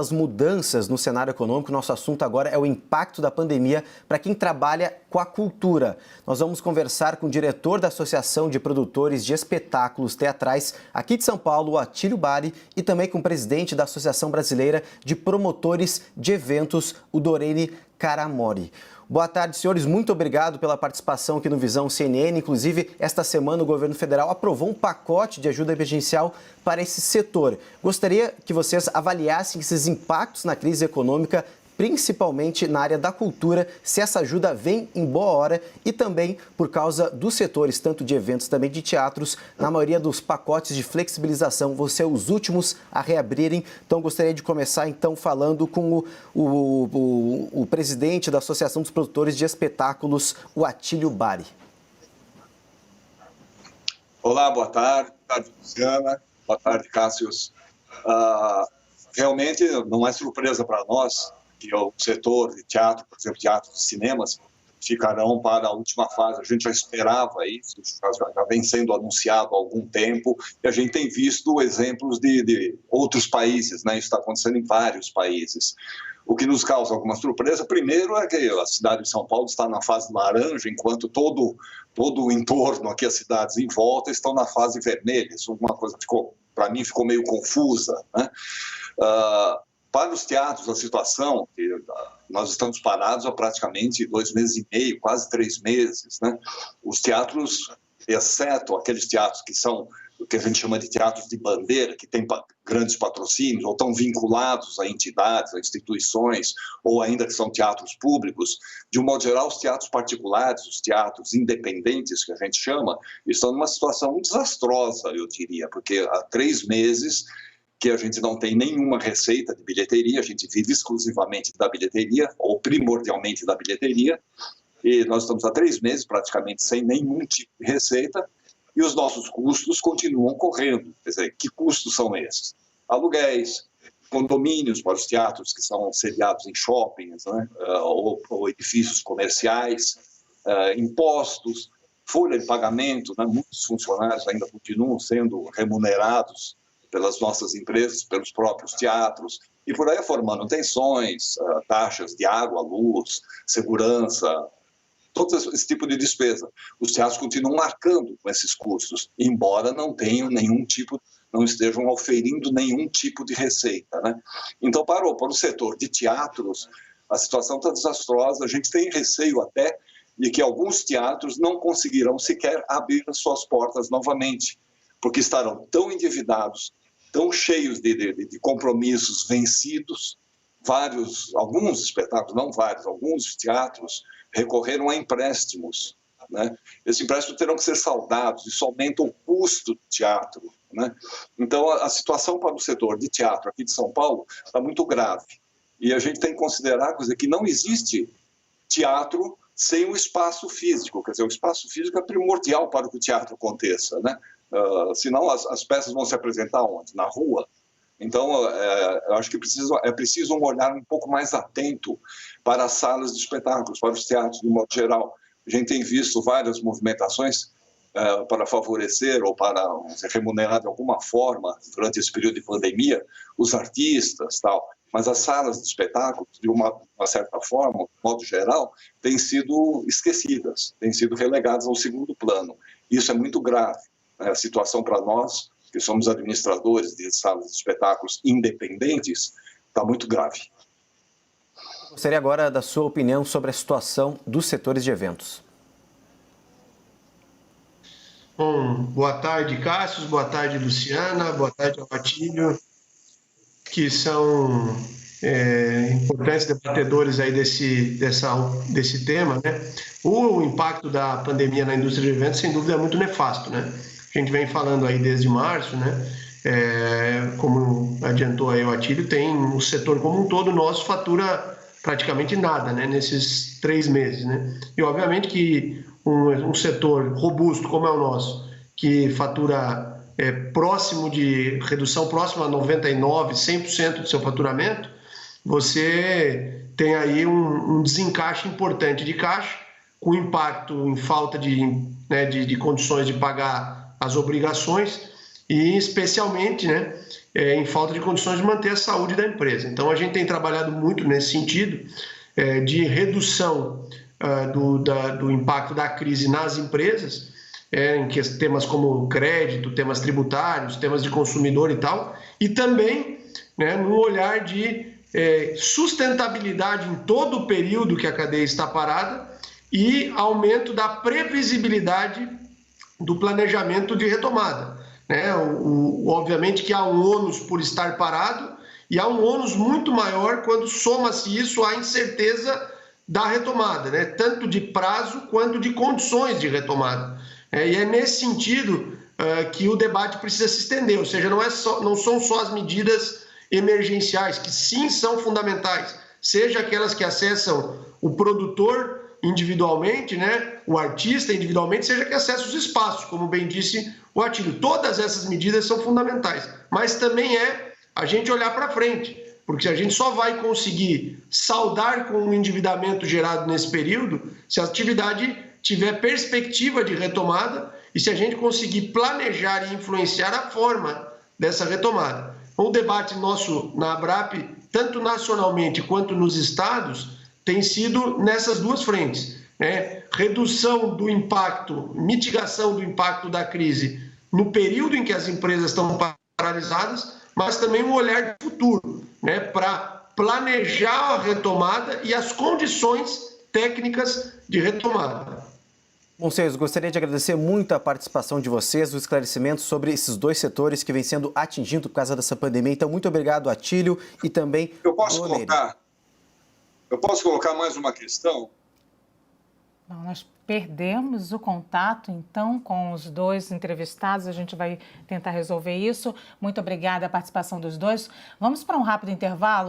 As mudanças no cenário econômico, nosso assunto agora é o impacto da pandemia para quem trabalha com a cultura. Nós vamos conversar com o diretor da Associação de Produtores de Espetáculos Teatrais aqui de São Paulo, o Atílio Bari, e também com o presidente da Associação Brasileira de Promotores de Eventos, o Dorene Caramori. Boa tarde, senhores. Muito obrigado pela participação aqui no Visão CNN. Inclusive, esta semana o governo federal aprovou um pacote de ajuda emergencial para esse setor. Gostaria que vocês avaliassem esses impactos na crise econômica, principalmente na área da cultura, se essa ajuda vem em boa hora e também por causa dos setores, tanto de eventos também de teatros, na maioria dos pacotes de flexibilização vão ser os últimos a reabrirem. Então, gostaria de começar então falando com o presidente da Associação dos Produtores de Espetáculos, o Atílio Bari. Olá, boa tarde Luciana, boa tarde Cássio. Realmente não é surpresa para nós que o setor de teatro, por exemplo, teatro de cinemas, ficarão para a última fase. A gente já esperava isso, já vem sendo anunciado há algum tempo, e a gente tem visto exemplos de outros países, né? Isso está acontecendo em vários países. O que nos causa alguma surpresa, primeiro, é que a cidade de São Paulo está na fase laranja, enquanto todo o entorno aqui, as cidades em volta, estão na fase vermelha. Isso uma coisa para mim, ficou meio confusa, né? Para os teatros, a situação, nós estamos parados há praticamente 2 meses e meio, quase 3 meses, né? Os teatros, exceto aqueles teatros que são o que a gente chama de teatros de bandeira, que têm grandes patrocínios, ou estão vinculados a entidades, a instituições, ou ainda que são teatros públicos, de um modo geral, os teatros particulares, os teatros independentes, que a gente chama, estão numa situação desastrosa, eu diria, porque há 3 meses que a gente não tem nenhuma receita de bilheteria, a gente vive exclusivamente da bilheteria, ou primordialmente da bilheteria, e nós estamos há 3 meses praticamente sem nenhum tipo de receita, e os nossos custos continuam correndo. Quer dizer, que custos são esses? Aluguéis, condomínios para os teatros que são sediados em shoppings, né? ou edifícios comerciais, impostos, folha de pagamento, né? Muitos funcionários ainda continuam sendo remunerados pelas nossas empresas, pelos próprios teatros, e por aí afora, manutenções, taxas de água, luz, segurança, todo esse tipo de despesa. Os teatros continuam arcando com esses custos, embora não estejam oferindo nenhum tipo de receita, né? Então, para o setor de teatros, a situação está desastrosa. A gente tem receio até de que alguns teatros não conseguirão sequer abrir as suas portas novamente, porque estarão tão endividados, tão cheios de compromissos vencidos. Alguns espetáculos, não vários, alguns teatros recorreram a empréstimos, né? Esses empréstimos terão que ser saldados, isso aumenta o custo do teatro, né? Então, a situação para o setor de teatro aqui de São Paulo está muito grave. E a gente tem que considerar, quer dizer, que não existe teatro sem o espaço físico. Quer dizer, o espaço físico é primordial para que o teatro aconteça, né? Senão as peças vão se apresentar onde? Na rua. Então, eu acho que é preciso um olhar um pouco mais atento para as salas de espetáculos, para os teatros, de modo geral. A gente tem visto várias movimentações para favorecer ou para remunerar de alguma forma, durante esse período de pandemia, os artistas, tal. Mas as salas de espetáculos, de uma certa forma, de modo geral, têm sido esquecidas, têm sido relegadas ao segundo plano. Isso é muito grave. A situação para nós, que somos administradores de salas de espetáculos independentes, está muito grave. Gostaria agora da sua opinião sobre a situação dos setores de eventos. Bom, boa tarde, Cássio, boa tarde, Luciana, boa tarde ao Atílio, que são importantes debatedores aí desse tema, né? O impacto da pandemia na indústria de eventos, sem dúvida, é muito nefasto, né? A gente vem falando aí desde março, né? Como adiantou aí o Atílio, tem o setor como um todo nosso fatura praticamente nada, né? Nesses 3 meses, né? E obviamente que um setor robusto como é o nosso, que fatura redução próxima a 99%, 100% do seu faturamento, você tem aí um desencaixe importante de caixa, com impacto em falta de condições de pagar as obrigações e especialmente, né, em falta de condições de manter a saúde da empresa. Então, a gente tem trabalhado muito nesse sentido de redução do impacto da crise nas empresas, em temas como crédito, temas tributários, temas de consumidor e tal, e também, né, no olhar de sustentabilidade em todo o período que a cadeia está parada e aumento da previsibilidade do planejamento de retomada. Né? Obviamente que há um ônus por estar parado e há um ônus muito maior quando soma-se isso à incerteza da retomada, né? Tanto de prazo quanto de condições de retomada. E é nesse sentido que o debate precisa se estender, ou seja, não são só as medidas emergenciais, que sim são fundamentais, seja aquelas que acessam o produtor individualmente, né, o artista individualmente, seja que acesse os espaços, como bem disse o Atílio. Todas essas medidas são fundamentais, mas também a gente olhar para frente, porque a gente só vai conseguir saldar com o endividamento gerado nesse período se a atividade tiver perspectiva de retomada e se a gente conseguir planejar e influenciar a forma dessa retomada. O debate nosso na Abrap, tanto nacionalmente quanto nos estados, tem sido nessas duas frentes, né? Redução do impacto, mitigação do impacto da crise no período em que as empresas estão paralisadas, mas também um olhar de futuro, né? Para planejar a retomada e as condições técnicas de retomada. Bom, senhores, gostaria de agradecer muito a participação de vocês, os esclarecimentos sobre esses dois setores que vêm sendo atingidos por causa dessa pandemia. Então, muito obrigado, Atílio, e também... Eu posso colocar mais uma questão? Bom, nós perdemos o contato, então, com os dois entrevistados. A gente vai tentar resolver isso. Muito obrigada a participação dos dois. Vamos para um rápido intervalo.